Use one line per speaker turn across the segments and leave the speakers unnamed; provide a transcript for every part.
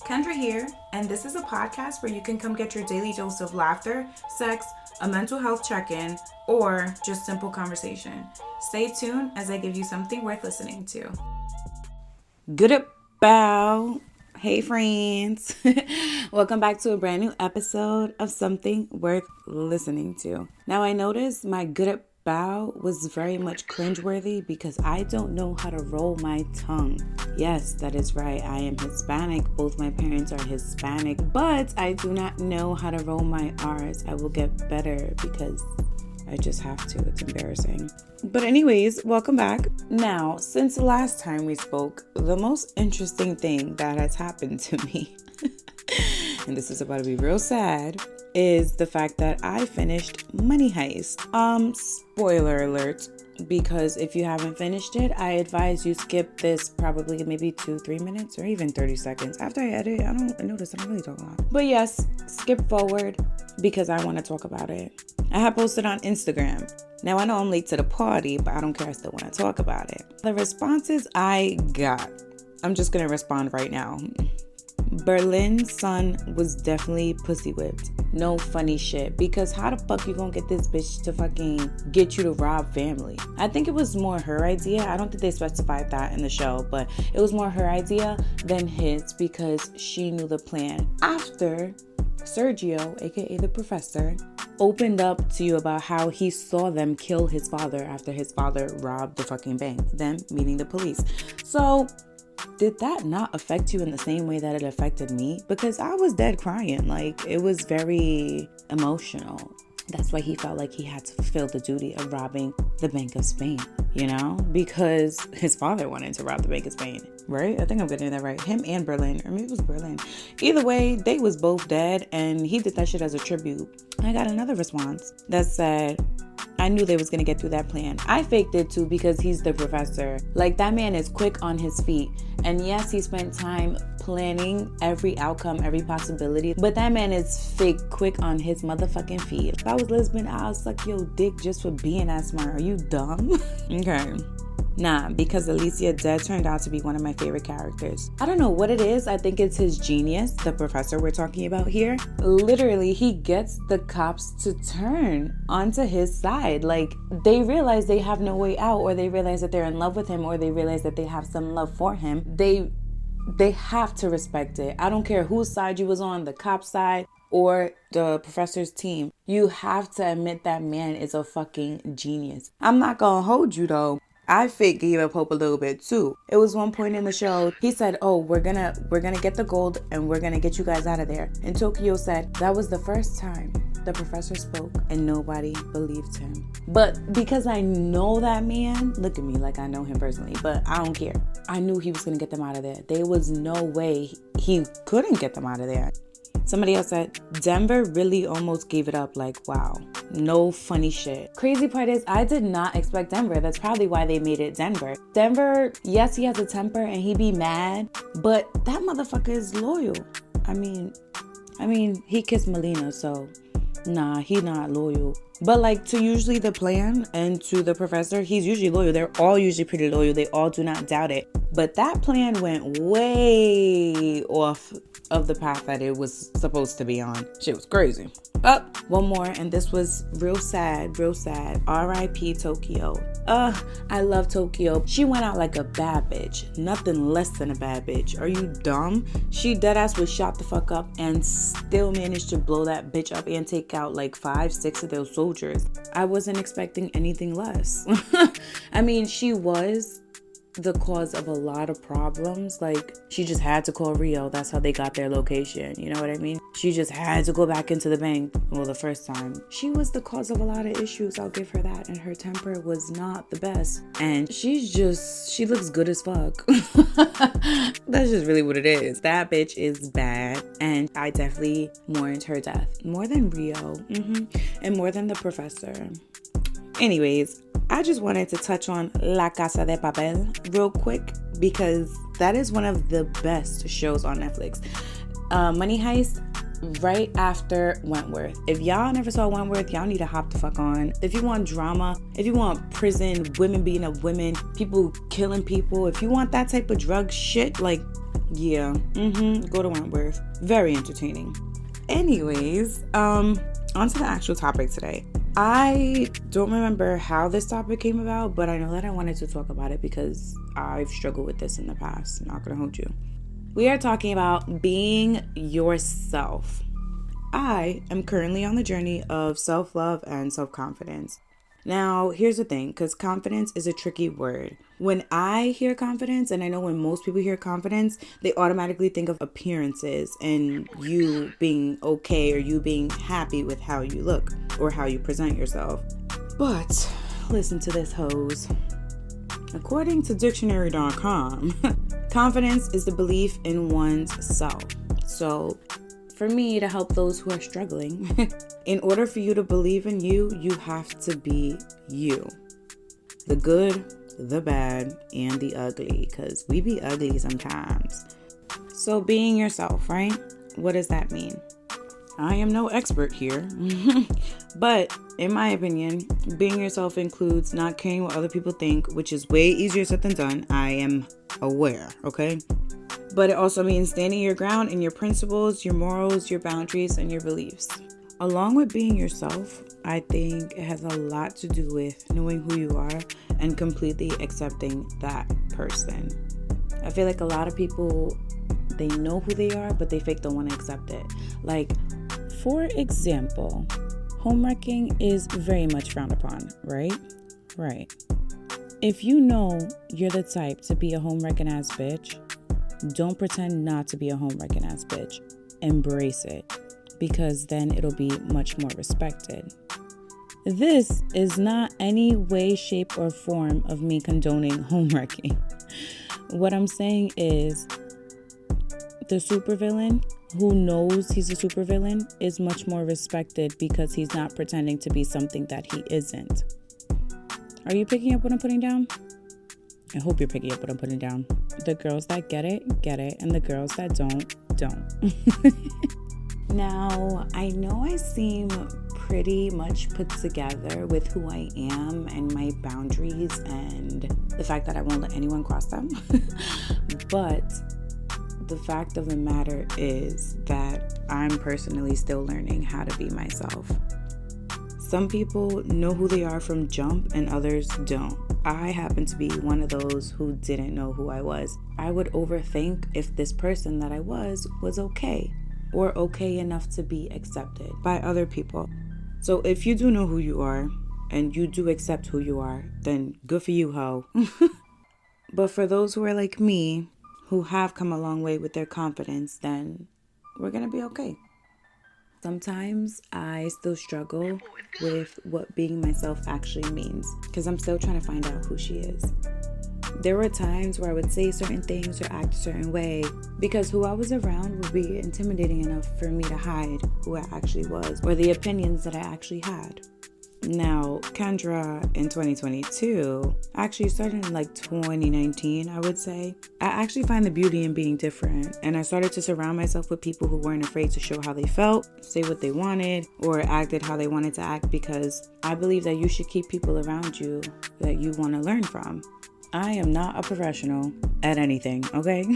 Kendra here, and this is a podcast where you can come get your daily dose of laughter, sex, a mental health check-in, or just simple conversation. Stay tuned as I give you something worth listening to. Good about. Hey friends. Welcome back to a brand new episode of Something Worth Listening to. Now I noticed my good at bow was very much cringeworthy because I don't know how to roll my tongue. Yes, that is right. I am Hispanic. Both my parents are Hispanic, but I do not know how to roll my R's. I will get better because I just have to. It's embarrassing. But anyways, welcome back. Now, since the last time we spoke, the most interesting thing that has happened to me, and this is about to be real sad, is the fact that I finished Money Heist. Spoiler alert, because if you haven't finished it, I advise you skip this probably maybe 2-3 minutes or even 30 seconds. After I edit, I don't really talk a lot. But yes, skip forward because I want to talk about it. I have posted on Instagram. Now I know I'm late to the party, but I don't care. I still want to talk about it. The responses I got, I'm just going to respond right now. Berlin's son was definitely pussy whipped. No funny shit. Because how the fuck you gonna get this bitch to fucking get you to rob family? I think it was more her idea. I don't think they specified that in the show, but it was more her idea than his because she knew the plan. After Sergio, aka the professor, opened up to you about how he saw them kill his father after his father robbed the fucking bank, them meaning the police. So did that not affect you in the same way that it affected me? Because I was dead crying. Like, it was very emotional. That's why he felt like he had to fulfill the duty of robbing the Bank of Spain, you know? Because his father wanted to rob the Bank of Spain, right? I think I'm getting that right. Him and Berlin, or maybe it was Berlin. Either way, they was both dead, and he did that shit as a tribute. I got another response that said, I knew they was going to get through that plan. I faked it too because he's the professor. Like, that man is quick on his feet. And yes, he spent time planning every outcome, every possibility. But that man is fake quick on his motherfucking feet. If I was lesbian, I'll suck your dick just for being that smart. Are you dumb? Okay. Nah, because Alicia Dead turned out to be one of my favorite characters. I don't know what it is. I think it's his genius, the professor we're talking about here. Literally, he gets the cops to turn onto his side. Like, they realize they have no way out, or they realize that they're in love with him, or they realize that they have some love for him. They have to respect it. I don't care whose side you was on, the cop side or the professor's team. You have to admit that man is a fucking genius. I'm not gonna hold you though. I fake gave up hope a little bit too. It was one point in the show, he said, oh, we're gonna get the gold and we're gonna get you guys out of there. And Tokyo said that was the first time the professor spoke and nobody believed him. But because I know that man, look at me like I know him personally, but I don't care. I knew he was gonna get them out of there. There was no way he couldn't get them out of there. Somebody else said, Denver really almost gave it up. Like, wow, no funny shit. Crazy part is I did not expect Denver. That's probably why they made it Denver. Denver, yes, he has a temper and he be mad, but that motherfucker is loyal. I mean, he kissed Melina, so nah, he not loyal. But like to usually the plan and to the professor, he's usually loyal. They're all usually pretty loyal. They all do not doubt it. But that plan went way off of the path that it was supposed to be on. Shit was crazy. One more, and this was real sad. R.I.P. Tokyo. I love Tokyo. She went out like a bad bitch. Nothing less than a bad bitch. Are you dumb? She deadass was shot the fuck up and still managed to blow that bitch up and take out like 5-6 of those soldiers. I wasn't expecting anything less. I mean, she was the cause of a lot of problems. Like, she just had to call Rio. That's how they got their location. You know what I mean? She just had to go back into the bank. Well, the first time. She was the cause of a lot of issues. I'll give her that. And her temper was not the best. And she looks good as fuck. That's just really what it is. That bitch is bad. And I definitely mourned her death. More than Rio. And more than the professor. Anyways, I just wanted to touch on La Casa de Papel real quick because that is one of the best shows on Netflix. Money Heist, right after Wentworth. If y'all never saw Wentworth, y'all need to hop the fuck on. If you want drama, if you want prison, women beating up women, people killing people, if you want that type of drug shit, like Yeah. Go to Wentworth. Very entertaining. Anyways, on to the actual topic today. I don't remember how this topic came about, but I know that I wanted to talk about it because I've struggled with this in the past. Not gonna hold you. We are talking about being yourself. I am currently on the journey of self-love and self-confidence. Now, here's the thing, because confidence is a tricky word. When I hear confidence, and I know when most people hear confidence, they automatically think of appearances and you being okay or you being happy with how you look or how you present yourself. But listen to this, hoes. According to dictionary.com, confidence is the belief in one's self. So, for me, to help those who are struggling, in order for you to believe in you, you have to be you. The good, the bad, and the ugly, because we be ugly sometimes. So being yourself, right? What does that mean? I am no expert here, but in my opinion, being yourself includes not caring what other people think, which is way easier said than done. I am aware, okay? But it also means standing your ground in your principles, your morals, your boundaries, and your beliefs. Along with being yourself, I think it has a lot to do with knowing who you are and completely accepting that person. I feel like a lot of people, they know who they are, but they fake don't want to accept it. Like, for example, homewrecking is very much frowned upon, right? Right. If you know you're the type to be a homewrecking ass bitch, don't pretend not to be a home-wrecking ass bitch. Embrace it, because then it'll be much more respected. This is not any way, shape, or form of me condoning home-wrecking. What I'm saying is the supervillain who knows he's a supervillain is much more respected because he's not pretending to be something that he isn't. Are you picking up what I'm putting down? I hope you're picking up what I'm putting down. The girls that get it, and the girls that don't. Now, I know I seem pretty much put together with who I am and my boundaries and the fact that I won't let anyone cross them. But the fact of the matter is that I'm personally still learning how to be myself. Some people know who they are from jump and others don't. I happen to be one of those who didn't know who I was. I would overthink if this person that I was okay or okay enough to be accepted by other people. So if you do know who you are and you do accept who you are, then good for you, ho. But for those who are like me, who have come a long way with their confidence, then we're gonna be okay. Sometimes I still struggle with what being myself actually means because I'm still trying to find out who she is. There were times where I would say certain things or act a certain way because who I was around would be intimidating enough for me to hide who I actually was or the opinions that I actually had. Now, Kendra in 2022, actually started in like 2019, I would say. I actually find the beauty in being different, and I started to surround myself with people who weren't afraid to show how they felt, say what they wanted, or acted how they wanted to act because I believe that you should keep people around you that you want to learn from. I am not a professional at anything, okay?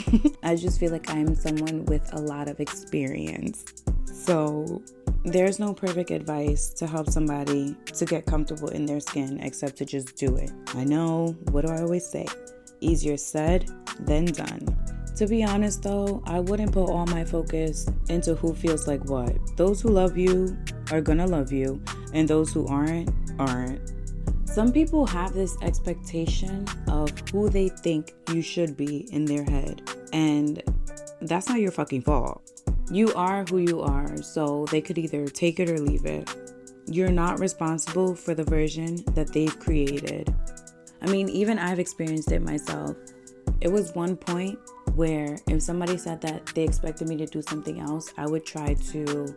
I just feel like I'm someone with a lot of experience. So there's no perfect advice to help somebody to get comfortable in their skin except to just do it. I know, what do I always say? Easier said than done. To be honest though, I wouldn't put all my focus into who feels like what. Those who love you are gonna love you, and those who aren't. Some people have this expectation of who they think you should be in their head, and that's not your fucking fault. You are who you are, so they could either take it or leave it. You're not responsible for the version that they've created. I mean, even I've experienced it myself. It was one point where if somebody said that they expected me to do something else, I would try to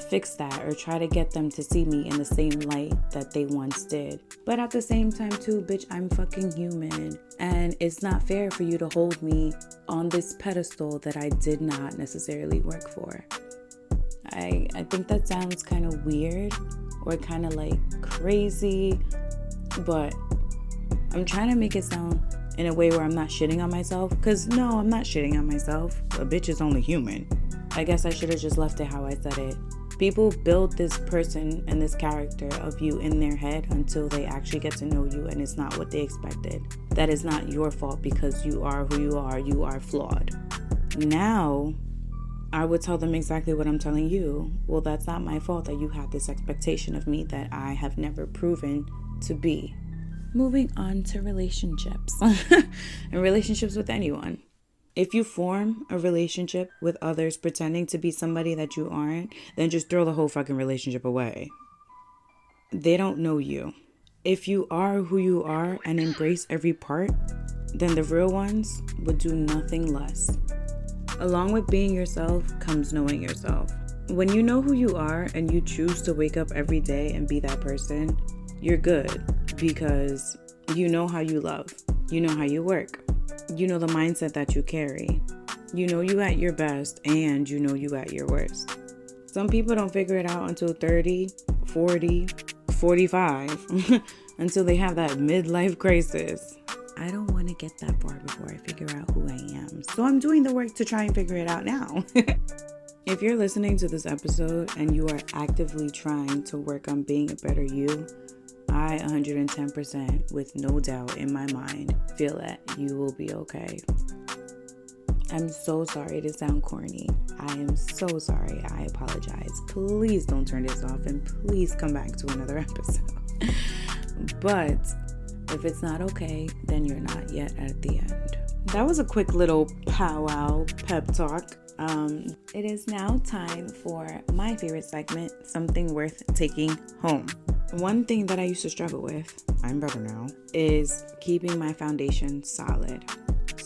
fix that or try to get them to see me in the same light that they once did. But at the same time too, bitch, I'm fucking human, and it's not fair for you to hold me on this pedestal that I did not necessarily work for. I think that sounds kind of weird or kind of like crazy, but I'm trying to make it sound in a way where I'm not shitting on myself. Because no, I'm not shitting on myself. A bitch is only human. I guess I should have just left it how I said it. People build this person and this character of you in their head until they actually get to know you and it's not what they expected. That is not your fault because you are who you are. You are flawed. Now, I would tell them exactly what I'm telling you. Well, that's not my fault that you have this expectation of me that I have never proven to be. Moving on to relationships. And relationships with anyone. If you form a relationship with others pretending to be somebody that you aren't, then just throw the whole fucking relationship away. They don't know you. If you are who you are and embrace every part, then the real ones would do nothing less. Along with being yourself comes knowing yourself. When you know who you are and you choose to wake up every day and be that person, you're good because you know how you love. You know how you work. You know the mindset that you carry. You know you at your best and you know you at your worst. Some people don't figure it out until 30, 40, 45, until they have that midlife crisis. I don't want to get that far before I figure out who I am. So I'm doing the work to try and figure it out now. If you're listening to this episode and you are actively trying to work on being a better you, I 110% with no doubt in my mind feel that you will be okay. I'm so sorry to sound corny. I am so sorry. I apologize. Please don't turn this off and please come back to another episode. But if it's not okay, then you're not yet at the end. That was a quick little powwow pep talk. It is now time for my favorite segment, something worth taking home. One thing that I used to struggle with, I'm better now, is keeping my foundation solid.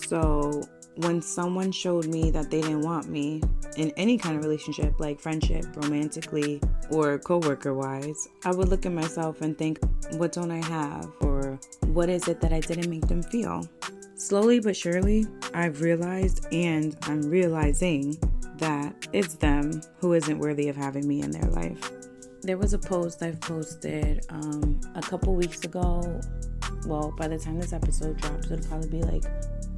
So when someone showed me that they didn't want me in any kind of relationship, like friendship, romantically, or coworker wise, I would look at myself and think, what don't I have? Or what is it that I didn't make them feel? Slowly but surely, I've realized and I'm realizing that it's them who isn't worthy of having me in their life. There was a post I've posted a couple weeks ago. Well, by the time this episode drops, it'll probably be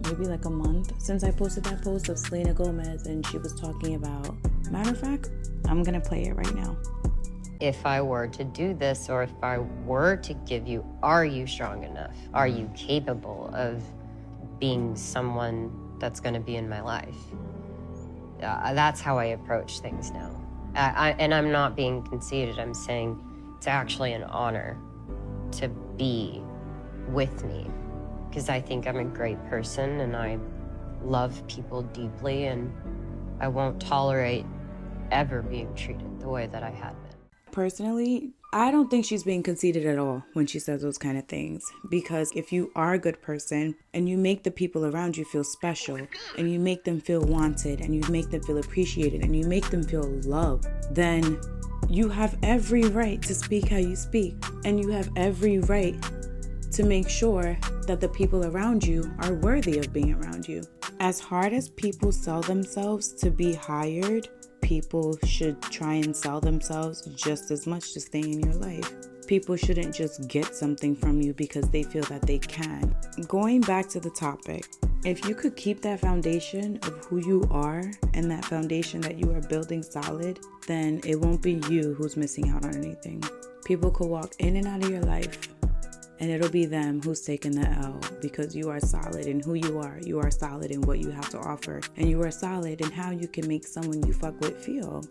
maybe a month since I posted that post of Selena Gomez, and she was talking about, matter of fact, I'm gonna play it right now.
If I were to do this, or if I were to give you, are you strong enough? Are you capable of being someone that's gonna be in my life? That's how I approach things now. And I'm not being conceited. I'm saying it's actually an honor to be with me, because I think I'm a great person and I love people deeply, and I won't tolerate ever being treated the way that I had been.
Personally, I don't think she's being conceited at all when she says those kind of things, because if you are a good person and you make the people around you feel special and you make them feel wanted and you make them feel appreciated and you make them feel loved, then you have every right to speak how you speak, and you have every right to make sure that the people around you are worthy of being around you. As hard as people sell themselves to be hired, people should try and sell themselves just as much to stay in your life. People shouldn't just get something from you because they feel that they can. Going back to the topic, if you could keep that foundation of who you are and that foundation that you are building solid, then it won't be you who's missing out on anything. People could walk in and out of your life, and it'll be them who's taking the L, because you are solid in who you are. You are solid in what you have to offer. And you are solid in how you can make someone you fuck with feel.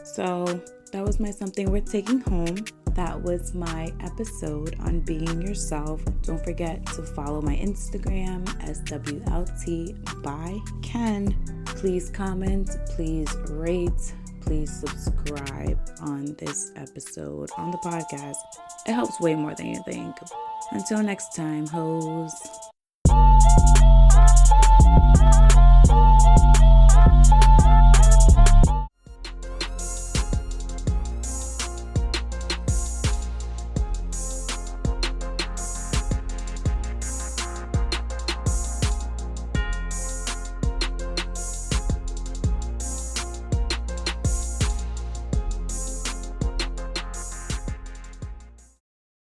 So that was my something worth taking home. That was my episode on being yourself. Don't forget to follow my Instagram, SWLT by Ken. Please comment, please rate, please subscribe on this episode on the podcast. It helps way more than you think. Until next time, hoes.